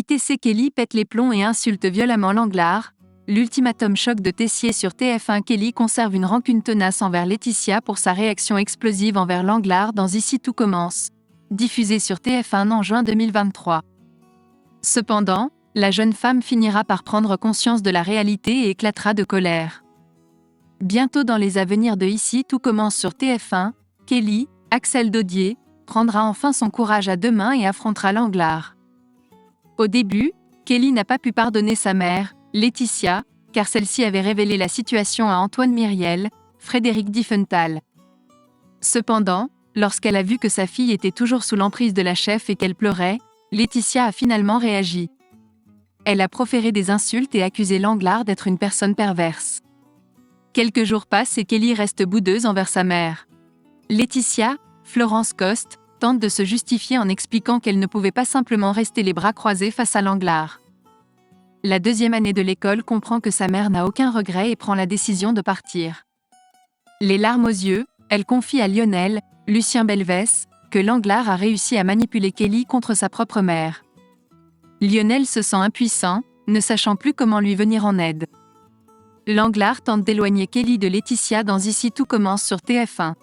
ITC Kelly pète les plombs et insulte violemment Langlare. L'ultimatum choc de Tessier sur TF1. Kelly conserve une rancune tenace envers Laetitia pour sa réaction explosive envers Langlare dans Ici tout commence, diffusé sur TF1 en juin 2023. Cependant, la jeune femme finira par prendre conscience de la réalité et éclatera de colère. Bientôt dans les avenirs de Ici tout commence sur TF1, Kelly, Axel Dodier, prendra enfin son courage à deux mains et affrontera Langlare. Au début, Kelly n'a pas pu pardonner sa mère, Laetitia, car celle-ci avait révélé la situation à Antoine Myriel, Frédéric Diffenthal. Cependant, lorsqu'elle a vu que sa fille était toujours sous l'emprise de la chef et qu'elle pleurait, Laetitia a finalement réagi. Elle a proféré des insultes et accusé Langlare d'être une personne perverse. Quelques jours passent et Kelly reste boudeuse envers sa mère. Laetitia, Florence Coste, tente de se justifier en expliquant qu'elle ne pouvait pas simplement rester les bras croisés face à Langlare. La deuxième année de l'école comprend que sa mère n'a aucun regret et prend la décision de partir. Les larmes aux yeux, elle confie à Lionel, Lucien Belvès, que Langlare a réussi à manipuler Kelly contre sa propre mère. Lionel se sent impuissant, ne sachant plus comment lui venir en aide. Langlare tente d'éloigner Kelly de Laetitia dans Ici tout commence sur TF1.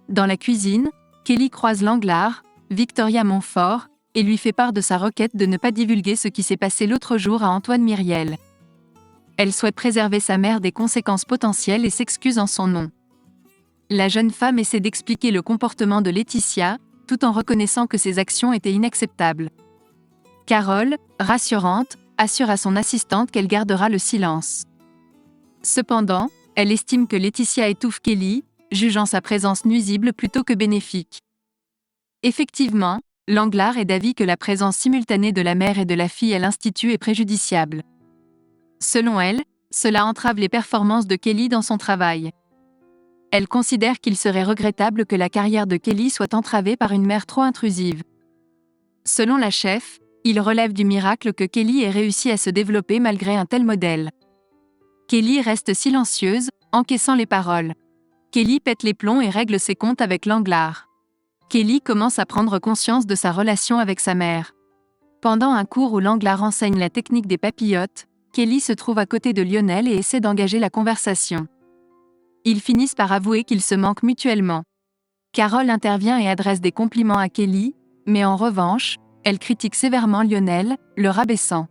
Dans la cuisine, Kelly croise Langlare, Victoria Montfort, et lui fait part de sa requête de ne pas divulguer ce qui s'est passé l'autre jour à Antoine Myriel. Elle souhaite préserver sa mère des conséquences potentielles et s'excuse en son nom. La jeune femme essaie d'expliquer le comportement de Laetitia, tout en reconnaissant que ses actions étaient inacceptables. Carole, rassurante, assure à son assistante qu'elle gardera le silence. Cependant, elle estime que Laetitia étouffe Kelly, jugeant sa présence nuisible plutôt que bénéfique. Effectivement, Langlare est d'avis que la présence simultanée de la mère et de la fille à l'institut est préjudiciable. Selon elle, cela entrave les performances de Kelly dans son travail. Elle considère qu'il serait regrettable que la carrière de Kelly soit entravée par une mère trop intrusive. Selon la chef, il relève du miracle que Kelly ait réussi à se développer malgré un tel modèle. Kelly reste silencieuse, encaissant les paroles. Kelly pète les plombs et règle ses comptes avec Langlare. Kelly commence à prendre conscience de sa relation avec sa mère. Pendant un cours où Langlare enseigne la technique des papillotes, Kelly se trouve à côté de Lionel et essaie d'engager la conversation. Ils finissent par avouer qu'ils se manquent mutuellement. Carole intervient et adresse des compliments à Kelly, mais en revanche, elle critique sévèrement Lionel, le rabaissant.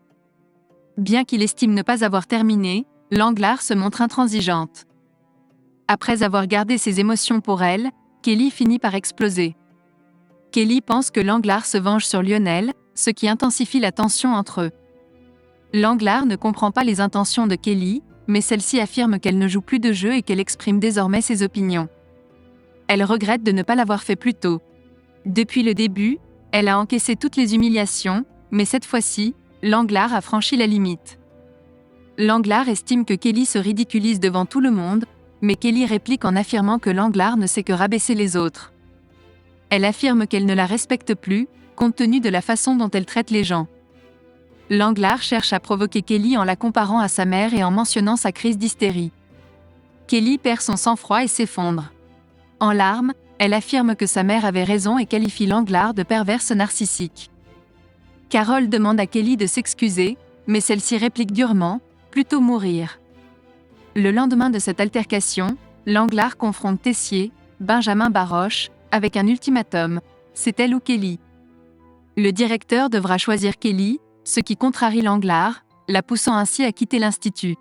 Bien qu'il estime ne pas avoir terminé, Langlare se montre intransigeante. Après avoir gardé ses émotions pour elle, Kelly finit par exploser. Kelly pense que Langlare se venge sur Lionel, ce qui intensifie la tension entre eux. Langlare ne comprend pas les intentions de Kelly, mais celle-ci affirme qu'elle ne joue plus de jeu et qu'elle exprime désormais ses opinions. Elle regrette de ne pas l'avoir fait plus tôt. Depuis le début, elle a encaissé toutes les humiliations, mais cette fois-ci, Langlare a franchi la limite. Langlare estime que Kelly se ridiculise devant tout le monde, mais Kelly réplique en affirmant que Langlare ne sait que rabaisser les autres. Elle affirme qu'elle ne la respecte plus, compte tenu de la façon dont elle traite les gens. Langlare cherche à provoquer Kelly en la comparant à sa mère et en mentionnant sa crise d'hystérie. Kelly perd son sang-froid et s'effondre. En larmes, elle affirme que sa mère avait raison et qualifie Langlare de perverse narcissique. Carole demande à Kelly de s'excuser, mais celle-ci réplique durement, plutôt mourir. Le lendemain de cette altercation, Langlare confronte Tessier, Benjamin Baroche, avec un ultimatum, c'est elle ou Kelly. Le directeur devra choisir Kelly, ce qui contrarie Langlare, la poussant ainsi à quitter l'institut.